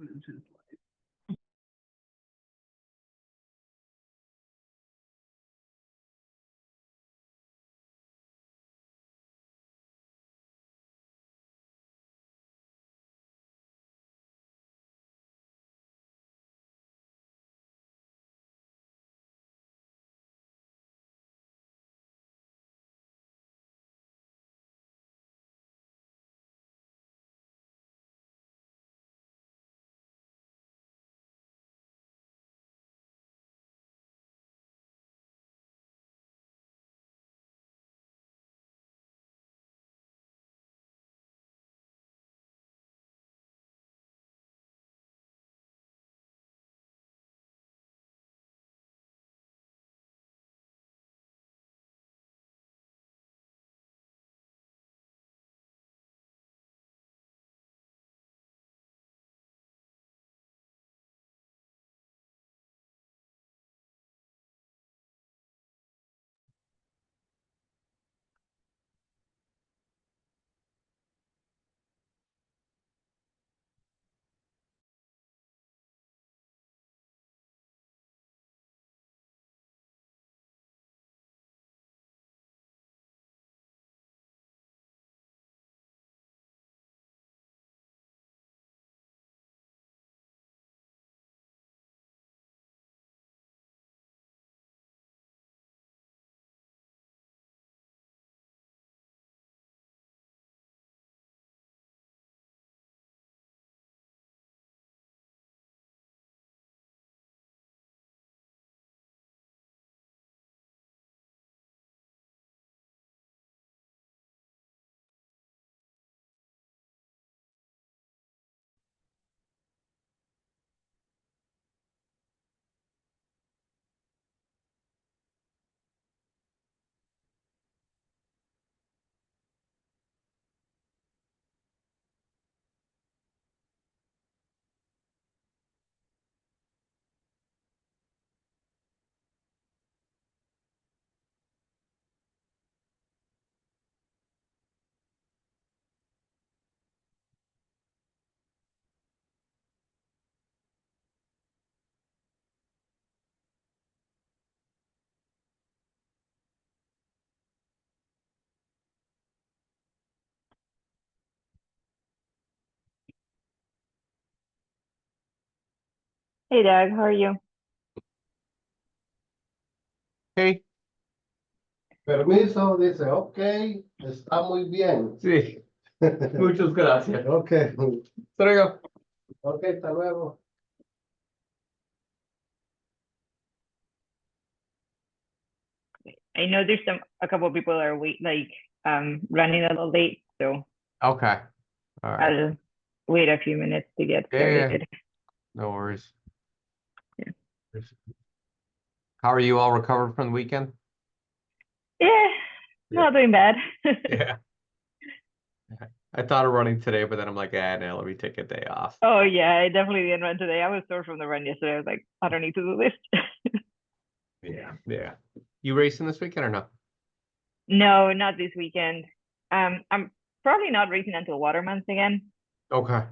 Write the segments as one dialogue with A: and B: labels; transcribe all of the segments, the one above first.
A: Hey Doug, how are you?
B: Hey,
C: Permiso, dice, ok, está muy bien.
B: sí, muchas gracias.
C: Ok,
B: Hasta luego.
C: ok, hasta luego.
A: I know there's a couple of people are running a little late, so
B: Okay. All right.
A: I'll wait a few minutes to get
B: Yeah, yeah,
A: started.
B: no worries.
A: Yeah.
B: How are you all recovered from the weekend?
A: Yeah,
B: Yeah.
A: not doing bad.
B: Yeah. I thought of running today, but then I'm like, no, let me take a day off.
A: Oh yeah, I definitely didn't run today. I was sore from the run yesterday. I was like, I don't need to do this.
B: Yeah, yeah. You racing this weekend or not?
A: No, not this weekend. I'm probably not racing until Waterman's again.
B: Okay.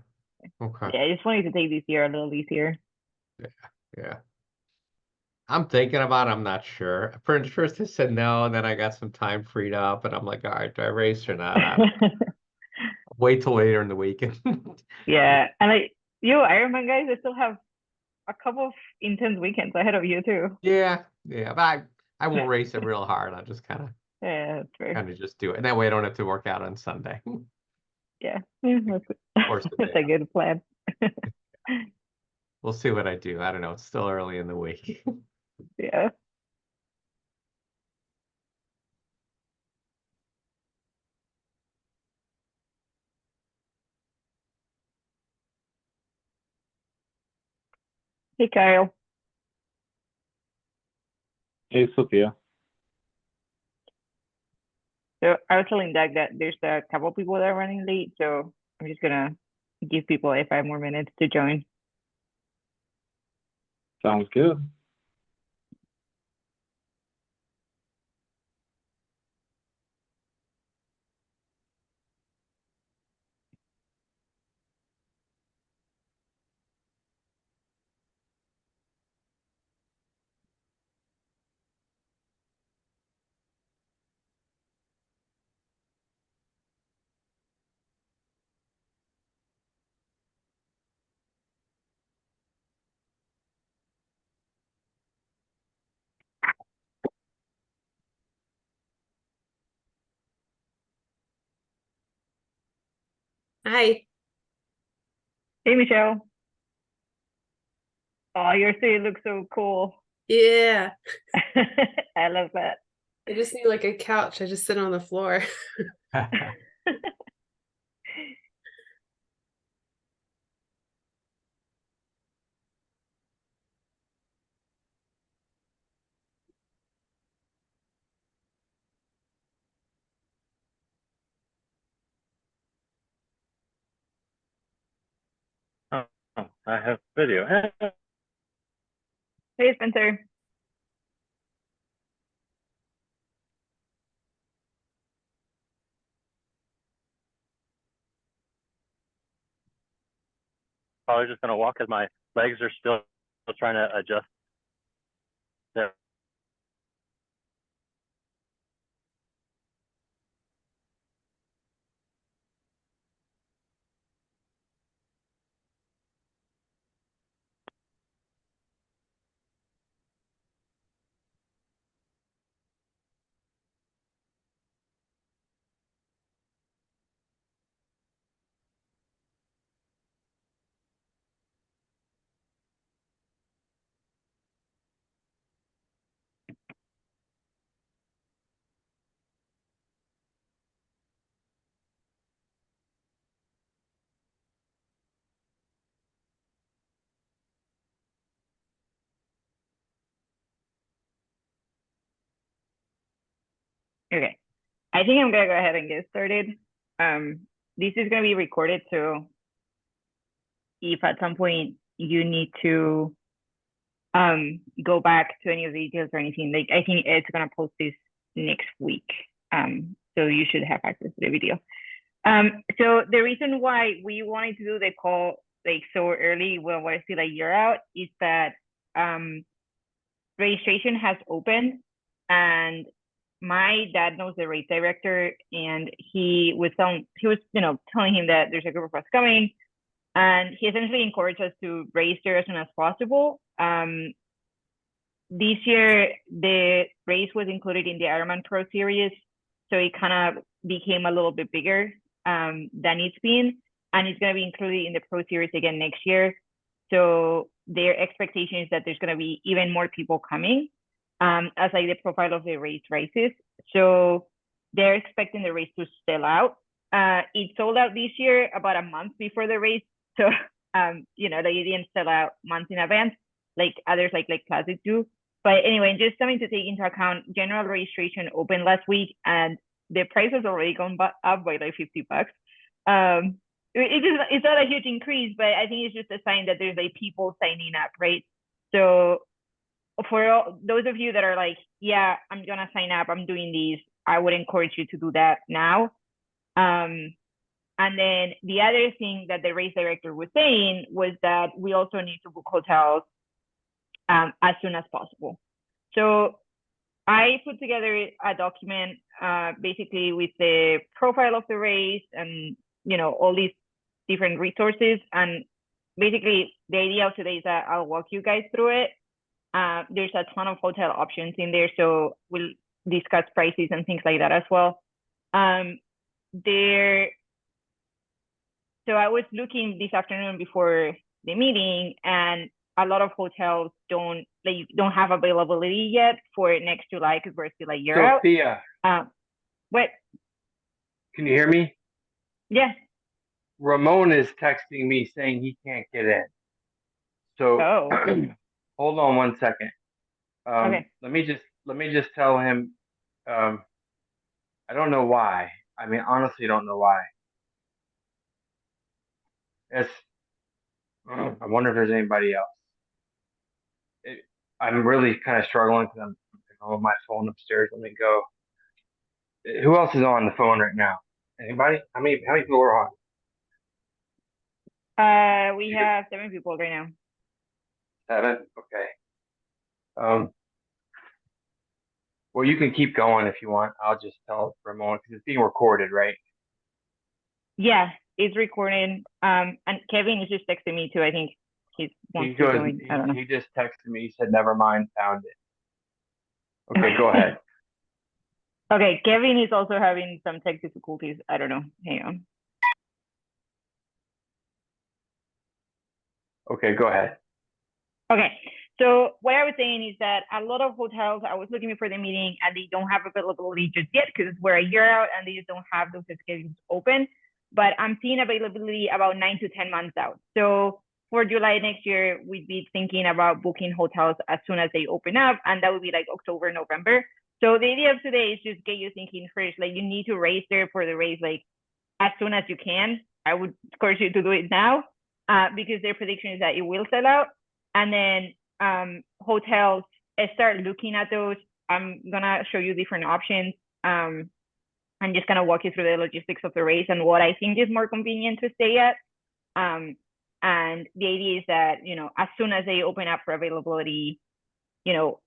B: Okay.
A: Yeah, I just wanted to take this year a little easier.
B: Yeah. Yeah. I'm thinking about it. I'm not sure. First I said no, and then I got some time freed up, and I'm like, all right, do I race or not? I don't know. Wait till later in the weekend.
A: Yeah, and like you Ironman guys, I still have a couple of intense weekends ahead of you too.
B: Yeah, yeah, but I won't race it real hard. I'll just
A: Yeah, that's fair.
B: kind of just do it. And that way I don't have to work out on Sunday.
A: Yeah,
B: Force the
A: that's
B: day
A: a
B: off.
A: good plan.
B: We'll see what I do. I don't know. It's still early in the week.
A: Yeah. Hey, Kyle.
D: Hey, Sophia.
A: So I was telling Doug that there's a couple people that are running late, so I'm just gonna give people like 5 more minutes to join.
D: Sounds good.
E: Hi.
A: Hey, Michelle. Oh, your city looks so cool.
E: Yeah.
A: I love that.
E: I just need like a couch. I just sit on the floor.
D: Oh, I have video.
A: Hey, Spencer.
D: Probably just gonna walk as my legs are still trying to adjust. There.
A: Okay. I think I'm gonna go ahead and get started. This is gonna be recorded, so if at some point you need to go back to any of the details or anything, like I think Ed's gonna post this next week. So you should have access to the video. So the reason why we wanted to do the call like so early when we're still a year out is that registration has opened, and my dad knows the race director, and he was telling him that there's a group of us coming, and he essentially encouraged us to register as soon as possible. This year the race was included in the Ironman Pro Series, so it kind of became a little bit bigger than it's been, and it's going to be included in the Pro Series again next year. So their expectation is that there's going to be even more people coming as like the profile of the race rises. So they're expecting the race to sell out. It sold out this year about a month before the race. So, they didn't sell out months in advance like others like Classic do. But anyway, just something to take into account, general registration opened last week and the price has already gone up by like $50. It's not a huge increase, but I think it's just a sign that there's like people signing up, right? So for those of you that are like, yeah, I'm gonna sign up, I'm doing these, I would encourage you to do that now. And then the other thing that the race director was saying was that we also need to book hotels as soon as possible. So I put together a document basically with the profile of the race and all these different resources. And basically the idea of today is that I'll walk you guys through it. There's a ton of hotel options in there, so we'll discuss prices and things like that as well. So I was looking this afternoon before the meeting, and a lot of hotels don't have availability yet for next July because we're still a year out.
F: Sophia,
A: What?
F: can you hear me?
A: Yeah.
F: Ramon is texting me saying he can't get in. So hold on one second.
A: Okay.
F: Let me just tell him. I don't know why. I mean, honestly, don't know why. I wonder if there's anybody else. I'm really kind of struggling because I'm on my phone upstairs. Let me go. Who else is on the phone right now? Anybody? How many people are on?
A: We have 7 people right now.
F: 7? Okay. Well, you can keep going if you want. I'll just tell Ramon because it's being recorded, right?
A: Yeah, it's recording. And Kevin is just texting me too. I think he wants to join. I don't know.
F: He just texted me. He said, "Never mind, found it." Okay, go ahead.
A: Okay, Kevin is also having some tech difficulties. I don't know. Hang on.
F: Okay, go ahead.
A: Okay, so what I was saying is that a lot of hotels, I was looking before the meeting and they don't have availability just yet because we're a year out and they just don't have those schedules open. But I'm seeing availability about 9 to 10 months out. So for July next year, we'd be thinking about booking hotels as soon as they open up, and that would be like October, November. So the idea of today is just get you thinking first, like you need to register for the race like as soon as you can. I would encourage you to do it now because their prediction is that it will sell out. And then hotels, start looking at those. I'm gonna show you different options. I'm just gonna walk you through the logistics of the race and what I think is more convenient to stay at. And the idea is that, as soon as they open up for availability,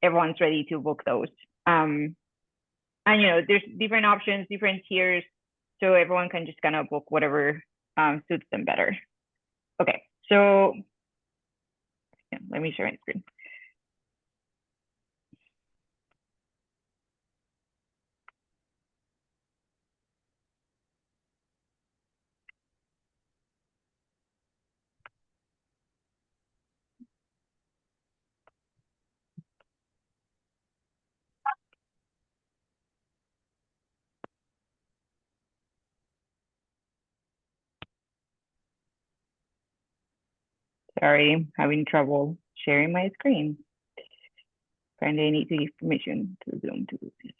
A: everyone's ready to book those. And there's different options, different tiers, so everyone can just kind of book whatever suits them better. Okay, so yeah, let me share my screen. Sorry, having trouble sharing my screen. Apparently I need to give permission to Zoom to do this.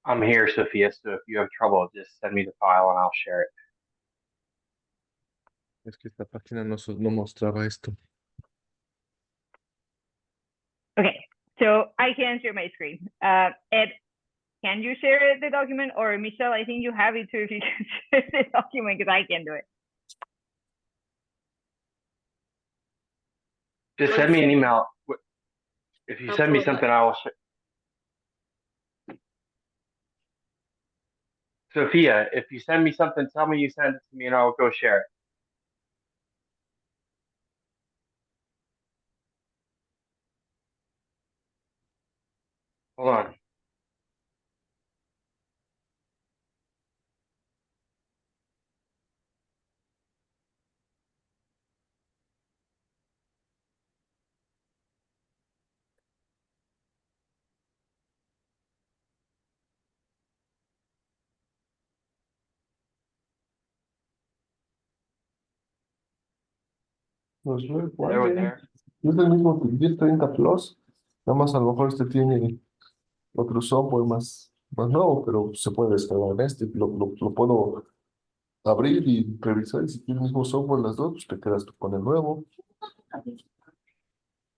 F: I'm here, Sophia, so if you have trouble, just send me the file and I'll share it.
G: Es que esta página no mostraba esto.
A: Okay, so I can share my screen. Ed, can you share the document? Or Michelle, I think you have it too if you can share the document because I can't do it.
F: Just send me an email. If you send me something, I will share. Sophia, if you send me something, tell me you sent it to me and I'll go share it. Hold on.
C: Pues no igual,
F: There with there.
C: es el mismo 1030 Plus, nada más a lo mejor este tiene otro software más nuevo, pero se puede descargar en este, lo puedo abrir y revisar, y si tiene el mismo software las dos, pues te quedas tú con el nuevo.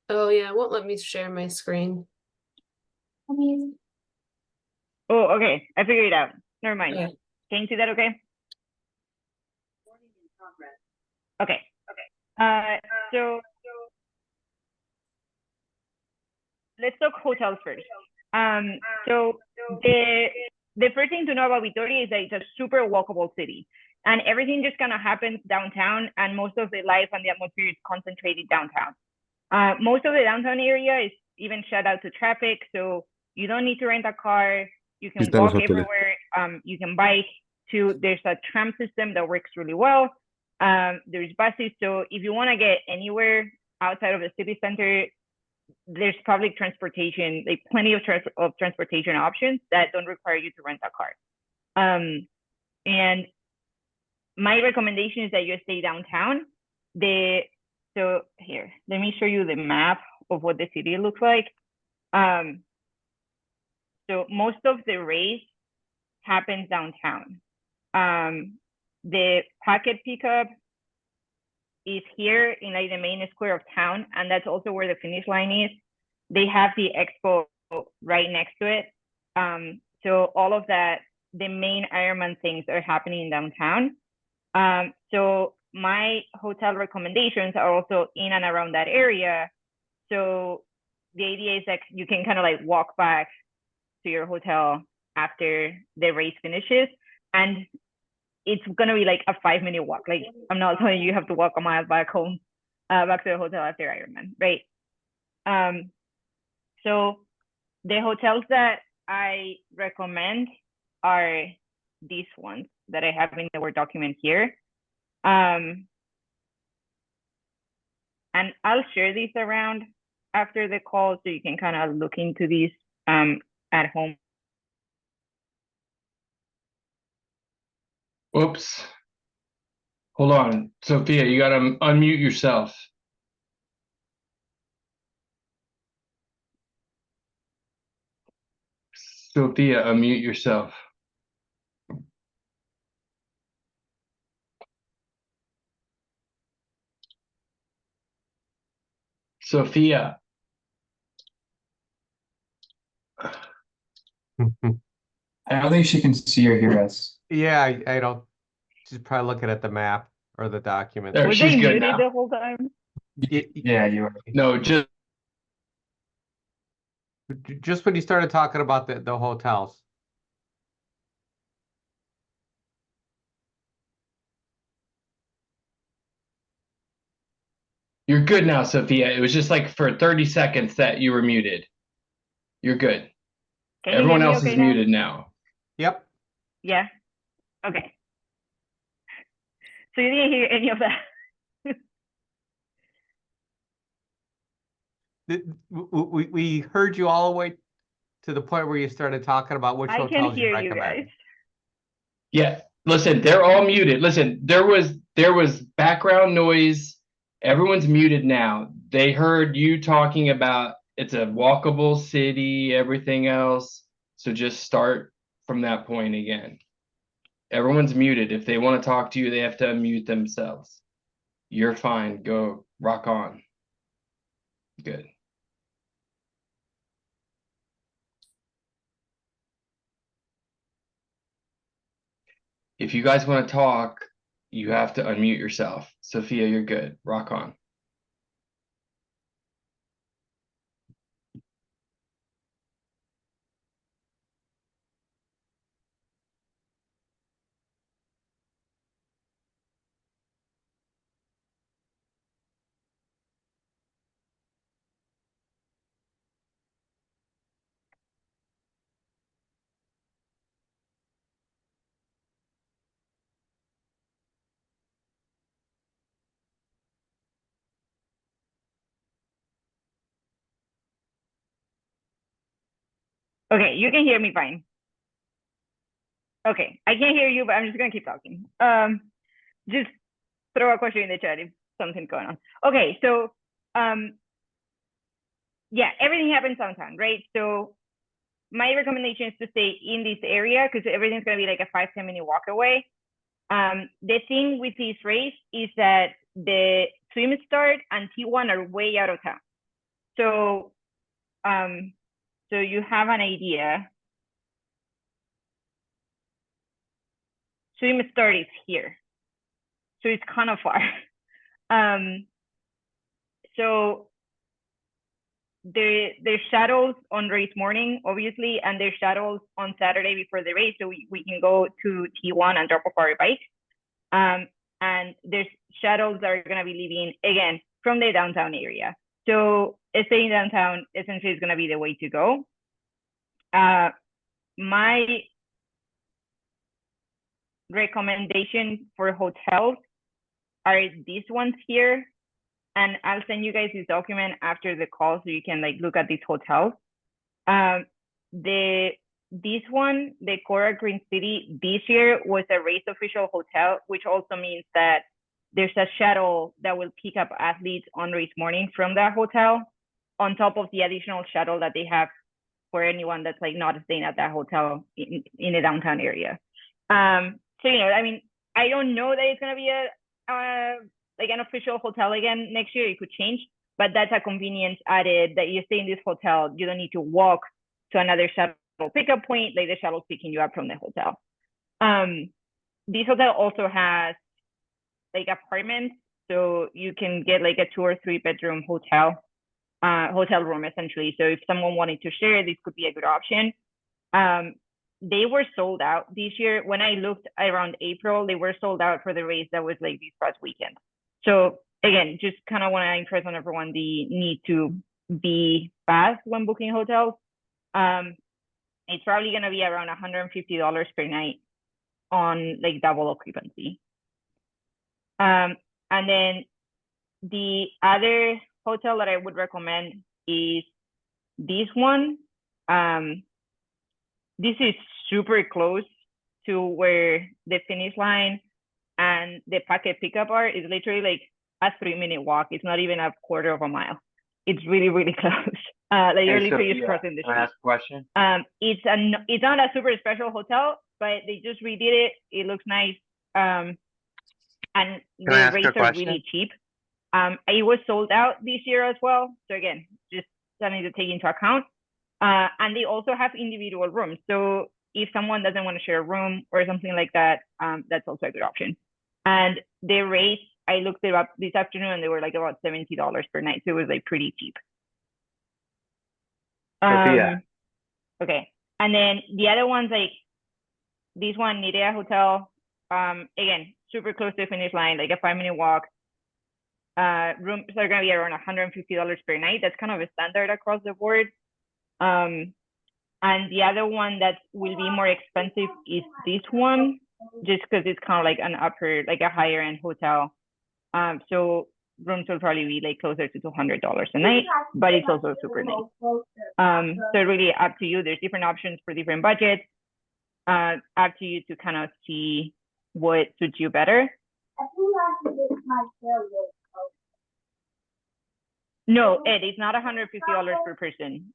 E: Oh yeah, it won't let me share my screen.
A: Oh, okay, I figured it out. Never mind.
E: Okay.
A: Can you see that okay? Okay. So let's talk hotels first. So the first thing to know about Vitoria is that it's a super walkable city, and everything just kind of happens downtown, and most of the life and the atmosphere is concentrated downtown. Most of the downtown area is even shut out to traffic, so you don't need to rent a car. You can
G: Están los
A: walk
G: hoteles.
A: everywhere. You can bike. There's a tram system that works really well. There's buses, so if you want to get anywhere outside of the city center, there's public transportation, like plenty of transportation options that don't require you to rent a car. And my recommendation is that you stay downtown. So here, let me show you the map of what the city looks like. So most of the race happens downtown. The packet pickup is here in like the main square of town, and that's also where the finish line is. They have the expo right next to it. So all of that, the main Ironman things are happening in downtown. So my hotel recommendations are also in and around that area. So the idea is that you can kind of like walk back to your hotel after the race finishes, and it's gonna be like a 5-minute walk. Like, I'm not telling you you have to walk a mile back home. back to the hotel after Ironman, right? So the hotels that I recommend are these ones that I have in the Word document here. And I'll share these around after the call so you can kind of look into these at home.
F: Whoops. Hold on. Sophia, you gotta unmute yourself. Sophia, unmute yourself. Sophia.
H: I don't think she can see or hear us.
B: Yeah, I don't, she's probably looking at the map or the document.
F: There,
A: Was
F: she's
A: I
F: good
A: muted
F: now.
A: the whole time?
H: Yeah, you are.
F: No,
B: Just when you started talking about the hotels.
F: you're good now, Sophia. It was just like for 30 seconds that you were muted. You're good.
A: Can you
F: Everyone
A: hear me
F: else
A: okay
F: is
A: now?
F: muted now.
B: Yep.
A: Yeah. Okay. So you didn't hear any of that.
B: We heard you all the way to the point where you started talking about which
A: I can
B: hotels you
A: hear you
B: recommend.
A: guys.
F: Yeah, listen, they're all muted. Listen, there was background noise. Everyone's muted now. They heard you talking about it's a walkable city, everything else. So just start from that point again. Everyone's muted. If they want to talk to you, they have to unmute themselves. You're fine. Go rock on. Good. If you guys want to talk, you have to unmute yourself. Sophia, you're good. Rock on.
A: Okay, you can hear me fine. Okay, I can't hear you, but I'm just gonna keep talking. Just throw a question in the chat if something's going on. Okay, so yeah, everything happens downtown, right? So my recommendation is to stay in this area because everything's gonna be like a 5-10 minute walk away. The thing with this race is that the swim start and T1 are way out of town. So so you have an idea. Swim start is here. So it's kind of far. So there's shuttles on race morning, obviously, and there's shuttles on Saturday before the race, so we can go to T1 and drop off our bike. And there's shuttles that are gonna be leaving again from the downtown area. So staying downtown essentially is gonna be the way to go. My recommendation for hotels are these ones here. And I'll send you guys this document after the call so you can like look at these hotels. This one, the Cora Green City, this year was a race official hotel, which also means that there's a shuttle that will pick up athletes on race morning from that hotel, on top of the additional shuttle that they have for anyone that's like not staying at that hotel in the downtown area. So you know, I mean, I don't know that it's gonna be like an official hotel again next year. It could change, but that's a convenience added that you stay in this hotel. You don't need to walk to another shuttle pickup point, like the shuttle's picking you up from the hotel. This hotel also has like apartments, so you can get like a 2 or 3 bedroom hotel room essentially. So if someone wanted to share, this could be a good option. They were sold out this year. When I looked around April, they were sold out for the race that was like this past weekend. So again, just kind of want to impress on everyone the need to be fast when booking hotels. It's probably going to be around $150 per night on like double occupancy. And then the other hotel that I would recommend is this one. This is super close to where the finish line and the packet pickup are. It's literally like a 3-minute walk. It's not even a quarter of a mile. It's really, really close. Like you're literally just crossing the
I: Can I
A: street.
I: ask a question?
A: It's not a super special hotel, but they just redid it. It looks nice. And
I: Can I
A: the
I: ask a
A: rates are
I: question?
A: really cheap. It was sold out this year as well. So again, just something to take into account. And they also have individual rooms. So if someone doesn't want to share a room or something like that, that's also a good option. And the rates, I looked it up this afternoon and they were like about $70 per night. So it was like pretty cheap.
D: Yeah.
A: Okay. And then the other ones, like this one, Nidea Hotel, again, super close to the finish line, like a 5-minute walk. Rooms are going to be around $150 per night. That's kind of a standard across the board. And the other one that will be more expensive is this one, just because it's kind of like an upper, like a higher end hotel. So rooms will probably be like closer to $200 a night, but it's also super nice. So really up to you. There's different options for different budgets. Up to you to kind of see what suits you better. No, Ed, it's not $150 per person.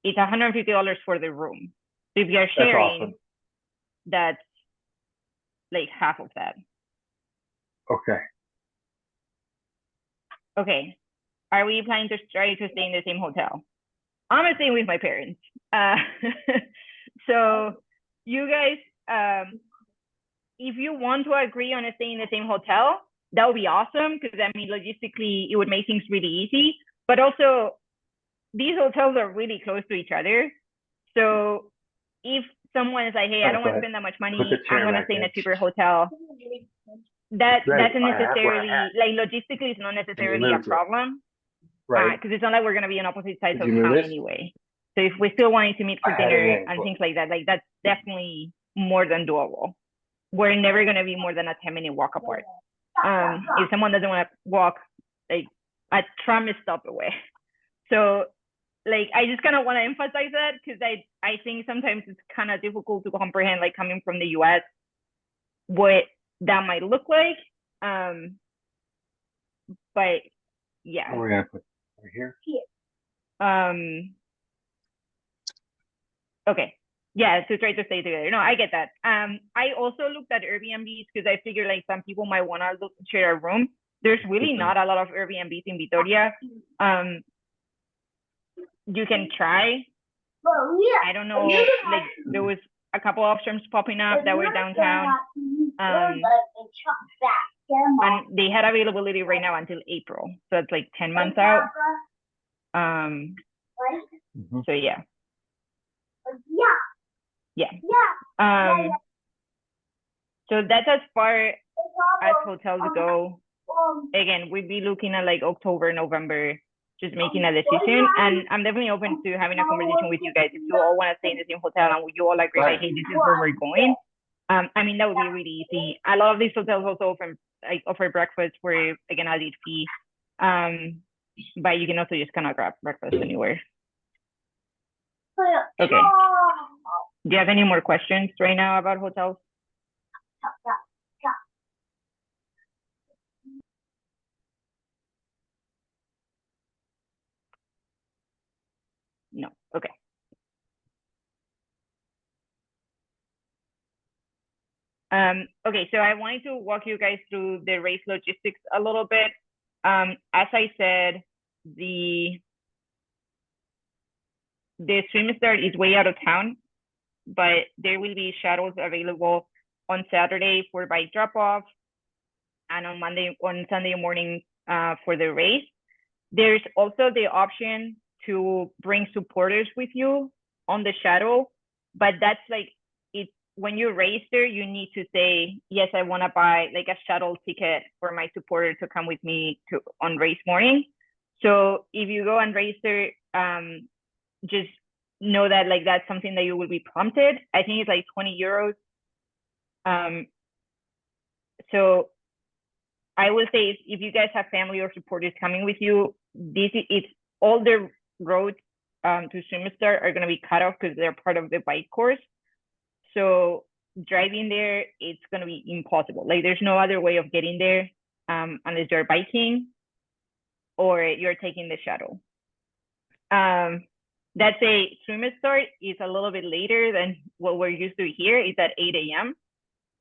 A: It's $150 for the room. So if you're sharing,
D: awesome.
A: that's like half of that.
D: Okay.
A: Okay. Are we planning to try to stay in the same hotel? I'm staying with my parents. So you guys, if you want to agree on staying in the same hotel, that would be awesome, because I mean, logistically, it would make things really easy. But also, these hotels are really close to each other. So if someone is like, hey, I don't want to spend that much money,
D: Put the chair
A: I'm going to
D: back
A: stay in a
D: in.
A: cheaper hotel, that
D: Right,
A: doesn't
D: I have what I
A: necessarily,
D: have.
A: like logistically, it's not necessarily a
D: moved it.
A: problem.
D: Right.
A: Because it's not like we're going to be on opposite sides
D: Did
A: of
D: you move
A: town
D: it?
A: anyway. So if we're still wanting to meet for
D: I had it
A: dinner
D: in,
A: and
D: but-
A: things like that, like that's definitely more than doable. We're never going to be more than a 10-minute walk apart. If someone doesn't want to walk, like a tram is stop away. So like, I just kind of want to emphasize that, because I think sometimes it's kind of difficult to comprehend, like coming from the US, what that might look like. But yeah.
D: Where are we gonna put right here?
A: Okay. Yeah, to try to stay together. No, I get that. I also looked at Airbnbs because I figured like some people might want to share a room. There's really not a lot of Airbnbs in Vitoria. You can try. I don't know, like there was a couple options popping up that were downtown. And they had availability right now until April. So it's like 10 months out. So yeah. So that's as far as hotels go. Again, we'd be looking at like October, November, just making a decision. And I'm definitely open to having a conversation with you guys. If you all want to stay in the same hotel and you all agree, like, hey, this is where we're going. I mean, that would be really easy. A lot of these hotels also offer breakfast for, again, a lead fee. But you can also just kind of grab breakfast anywhere. Okay. Do you have any more questions right now about hotels? No. Okay. Okay, so I wanted to walk you guys through the race logistics a little bit. As I said, the swim start is way out of town, but there will be shuttles available on Saturday for bike drop-off and on Sunday morning for the race. There's also the option to bring supporters with you on the shuttle, but that's like, when you register, you need to say, yes, I want to buy like a shuttle ticket for my supporter to come with me to on race morning. So if you go and register, just know that like that's something that you will be prompted. I think it's like 20 euros. So I will say if you guys have family or supporters coming with you, it's all the roads to SwimStar are going to be cut off because they're part of the bike course. So driving there, it's going to be impossible. Like there's no other way of getting there unless you're biking or you're taking the shuttle. That's a SwimStar is a little bit later than what we're used to here. It's at 8 a.m.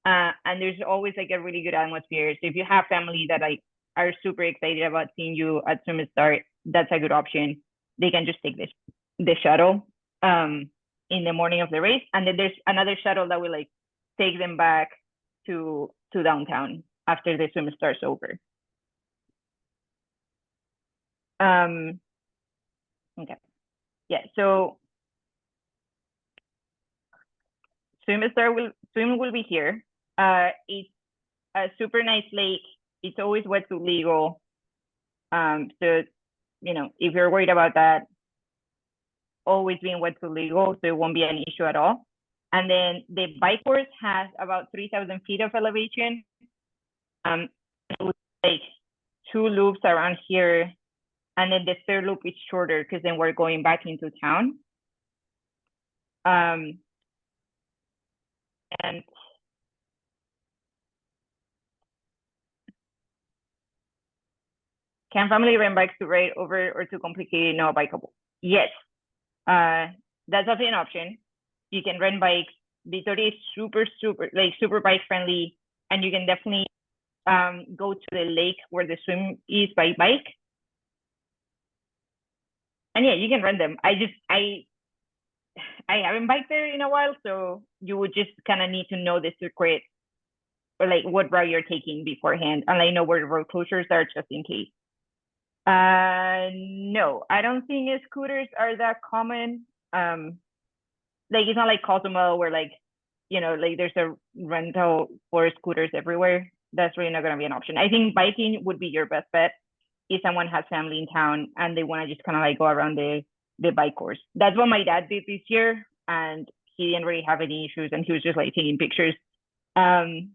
A: And there's always like a really good atmosphere. So if you have family that like are super excited about seeing you at SwimStar, that's a good option. They can just take the shuttle in the morning of the race, and then there's another shuttle that will like take them back to downtown after the SwimStar is over. Okay, yeah. So swim will be here. It's a super nice lake. It's always wetsuit legal. So you know, if you're worried about that, always being wetsuit legal, so it won't be an issue at all. And then the bike course has about 3,000 feet of elevation. Like 2 loops around here, and then the third loop is shorter because then we're going back into town. And can family rent bikes to ride over or too complicated? No, bikeable. Yes, that's also an option. You can rent bikes. Vitoria is super bike friendly, and you can definitely go to the lake where the swim is by bike. And yeah, you can rent them. I haven't biked there in a while, so you would just kind of need to know the circuit or like what route you're taking beforehand, and I know where the road closures are just in case. No, I don't think scooters are that common. Like it's not like Cozumel where like, you know, like there's a rental for scooters everywhere. That's really not gonna be an option. I think biking would be your best bet if someone has family in town and they want to just kind of like go around the bike course. That's what my dad did this year, and he didn't really have any issues, and he was just like taking pictures. So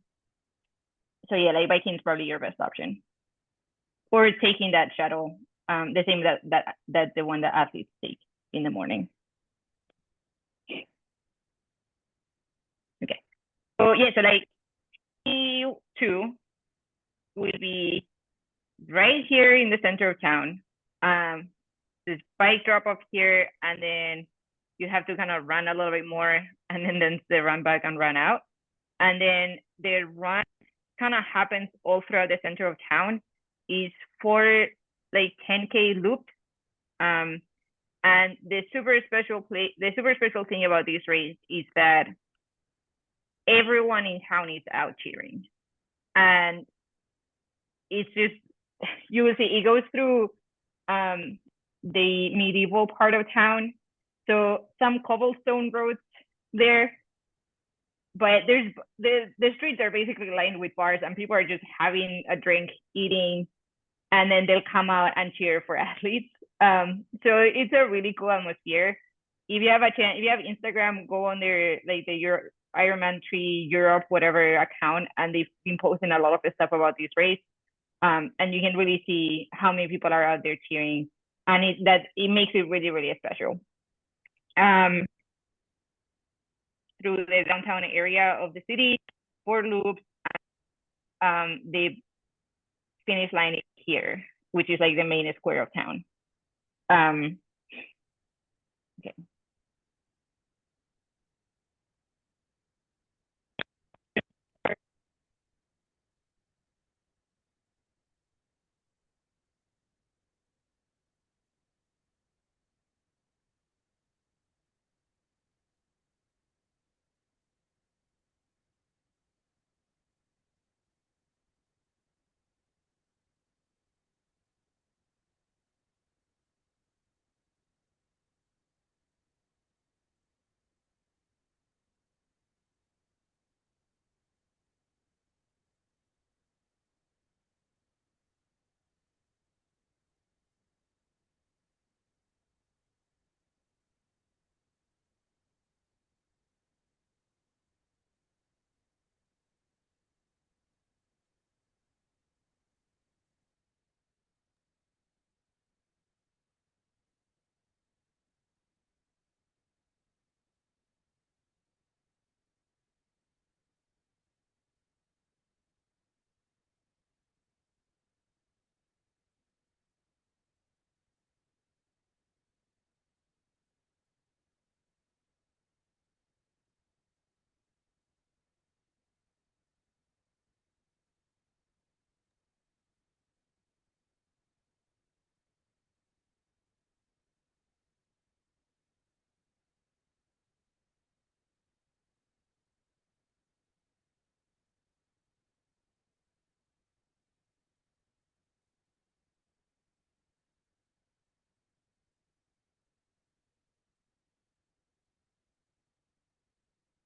A: yeah, like biking is probably your best option, or taking that shuttle, the same that the one that athletes take in the morning. Okay, so yeah, so like T2 will be right here in the center of town. This bike drop off here, and then you have to kind of run a little bit more, and then the run back and run out. And then the run kind of happens all throughout the center of town. Is 4 like 10K loops. And the super special thing about this race is that everyone in town is out cheering, and it's just, you will see it goes through the medieval part of town, so some cobblestone roads there, but there's the streets are basically lined with bars, and people are just having a drink, eating, and then they'll come out and cheer for athletes. So it's a really cool atmosphere. If you have a chance, if you have Instagram, go on their like the Ironman 3 Europe whatever account, and they've been posting a lot of the stuff about this race. And you can really see how many people are out there cheering, and it makes it really, really special. Through the downtown area of the city, 4 loops, the finish line is here, which is like the main square of town. Okay.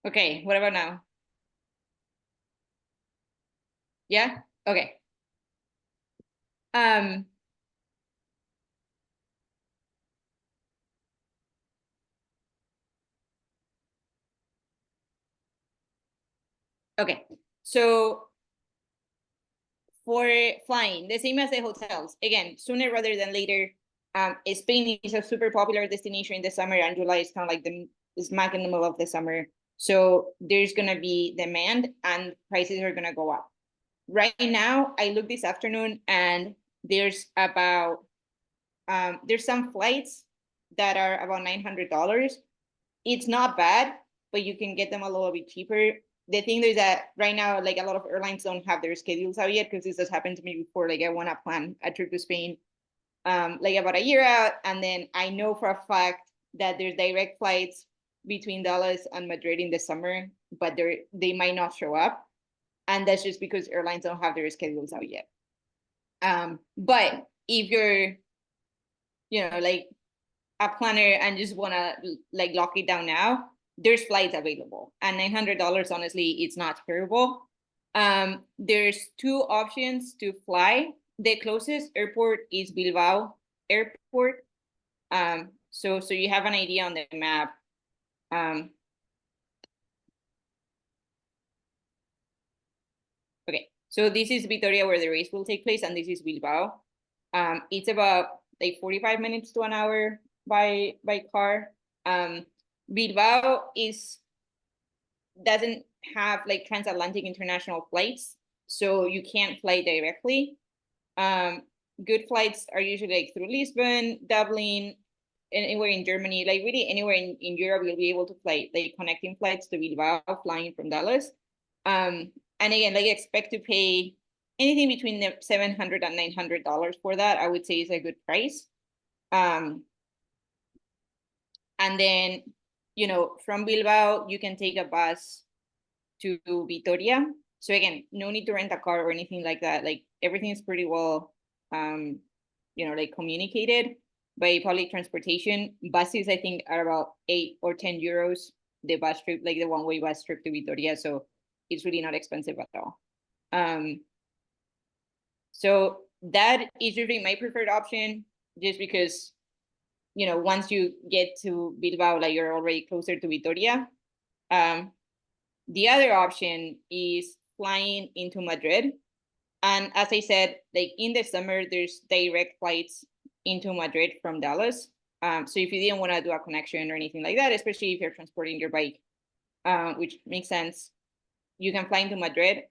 I: Okay, what about now? Yeah, okay. Okay, so for flying, the same as the hotels, again, sooner rather than later. Spain is a super popular destination in the summer, and July is kind of like the smack in the middle of the summer. So there's gonna be demand and prices are gonna go up. Right now, I looked this afternoon and there's about there's some flights that are about $900. It's not bad, but you can get them a little bit cheaper. The thing is that right now, like a lot of airlines don't have their schedules out yet, because this has happened to me before. Like I want to plan a trip to Spain like about a year out, and then I know for a fact that there's direct flights between Dallas and Madrid in the summer, but they might not show up, and that's just because airlines don't have their schedules out yet. But if you're, like a planner and just want to like lock it down now, there's flights available, and $900, honestly, it's not terrible. There's two options to fly. The closest airport is Bilbao Airport. So you have an idea on the map. Okay, so this is Vitoria where the race will take place, and this is Bilbao. It's about like 45 minutes to an hour by car. Bilbao doesn't have like transatlantic international flights, so you can't fly directly. Good flights are usually like through Lisbon, Dublin, anywhere in Germany, like really anywhere in Europe, you'll be able to fly like connecting flights to Bilbao, flying from Dallas. And again, like expect to pay anything between the $700 and $900 for that. I would say is a good price. And then, from Bilbao, you can take a bus to Vitoria. So again, no need to rent a car or anything like that. Like everything is pretty well, like communicated by public transportation. Buses, I think, are about 8 or 10 euros. The bus trip, like the one-way bus trip to Vitoria. So it's really not expensive at all. So that is usually my preferred option, just because, once you get to Bilbao, like you're already closer to Vitoria. The other option is flying into Madrid. And as I said, like in the summer, there's direct flights into Madrid from Dallas. So if you didn't want to do a connection or anything like that, especially if you're transporting your bike, which makes sense, you can fly into Madrid,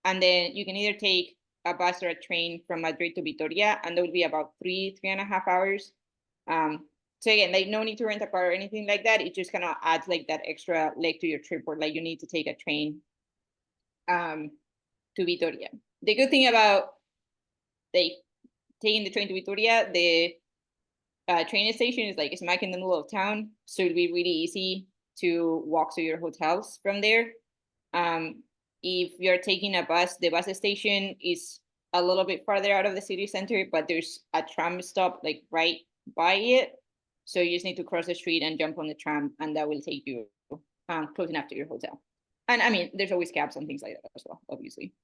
I: and then you can either take a bus or a train from Madrid to Vitoria, and that would be about 3.5 hours. So again, like no need to rent a car or anything like that. It just kind of adds like that extra leg to your trip, where like you need to take a train to Vitoria. The good thing about like taking the train to Vitoria, the train station is like smack in the middle of town, so it'd be really easy to walk to your hotels from there. If you're taking a bus, the bus station is a little bit farther out of the city center, but there's a tram stop like right by it. So you just need to cross the street and jump on the tram, and that will take you close enough to your hotel. And I mean, there's always cabs and things like that as well, obviously.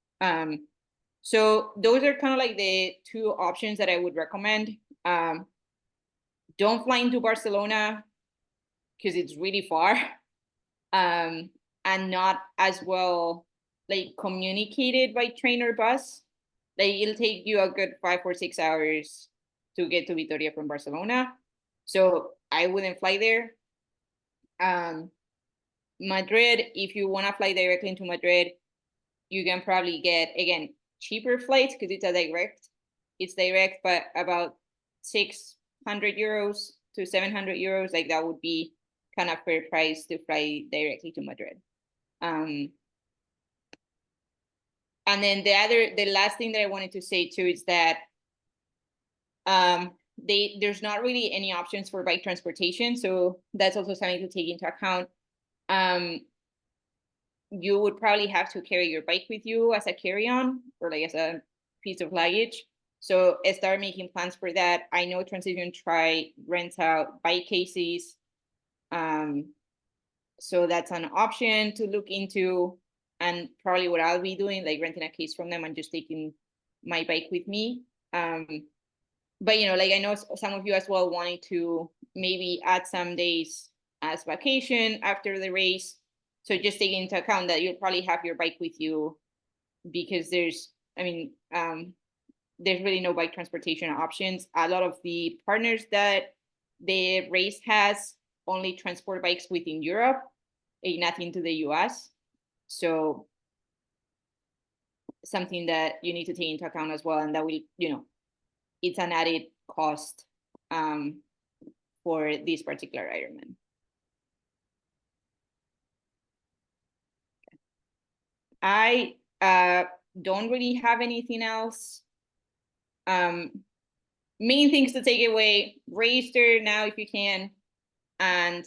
I: So those are kind of like the two options that I would recommend. Don't fly into Barcelona because it's really far, and not as well like communicated by train or bus. Like it'll take you a good 5 or 6 hours to get to Vitoria from Barcelona. So I wouldn't fly there. Madrid, if you want to fly directly into Madrid, you can probably get, again, cheaper flights because it's direct. It's direct, but about 600 euros to 700 euros. Like that would be kind of fair price to fly directly to Madrid. And then the last thing that I wanted to say too is that there's not really any options for bike transportation, so that's also something to take into account. You would probably have to carry your bike with you as a carry-on or like as a piece of luggage. So start making plans for that. I know Transition Tri rents out bike cases. So that's an option to look into, and probably what I'll be doing, like renting a case from them and just taking my bike with me. But you know, like I know some of you as well wanted to maybe add some days as vacation after the race. So just take into account that you'll probably have your bike with you, because there's really no bike transportation options. A lot of the partners that the race has only transport bikes within Europe, nothing to the US. So something that you need to take into account as well, and that will, you know, it's an added cost for this particular Ironman. I don't really have anything else. Main things to take away: register now if you can, and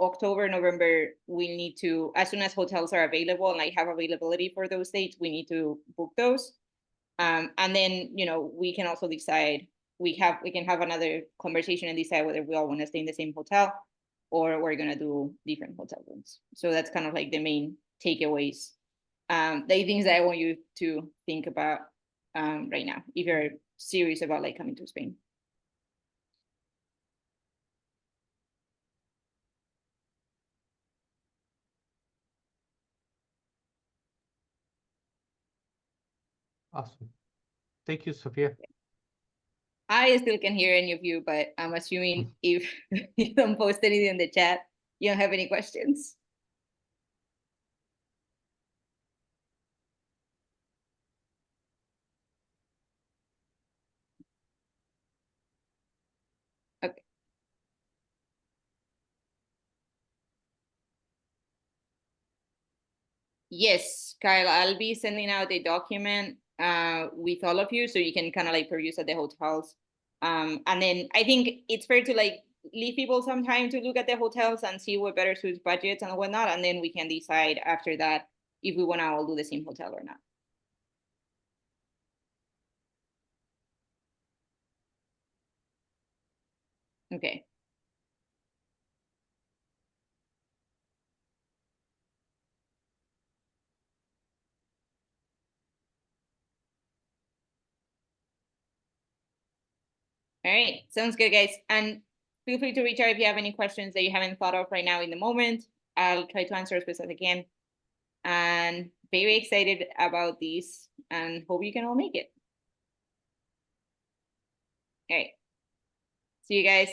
I: October, November, we need to, as soon as hotels are available and I have availability for those dates, we need to book those. And then, you know, we can also decide, we can have another conversation and decide whether we all want to stay in the same hotel or we're gonna do different hotel rooms. So that's kind of like the main takeaways. The things that I want you to think about right now, if you're serious about like coming to Spain.
B: Awesome. Thank you, Sophia.
I: I still can hear any of you, but I'm assuming if you don't post anything in the chat, you don't have any questions. Okay. Yes, Kyle, I'll be sending out a document with all of you so you can kind of like peruse at the hotels. And then I think it's fair to like leave people some time to look at the hotels and see what better suits budgets and whatnot. And then we can decide after that if we want to all do the same hotel or not. Okay. All right, sounds good, guys. And feel free to reach out if you have any questions that you haven't thought of right now in the moment. I'll try to answer as best as I can. And very excited about this and hope you can all make it. All right. See you guys.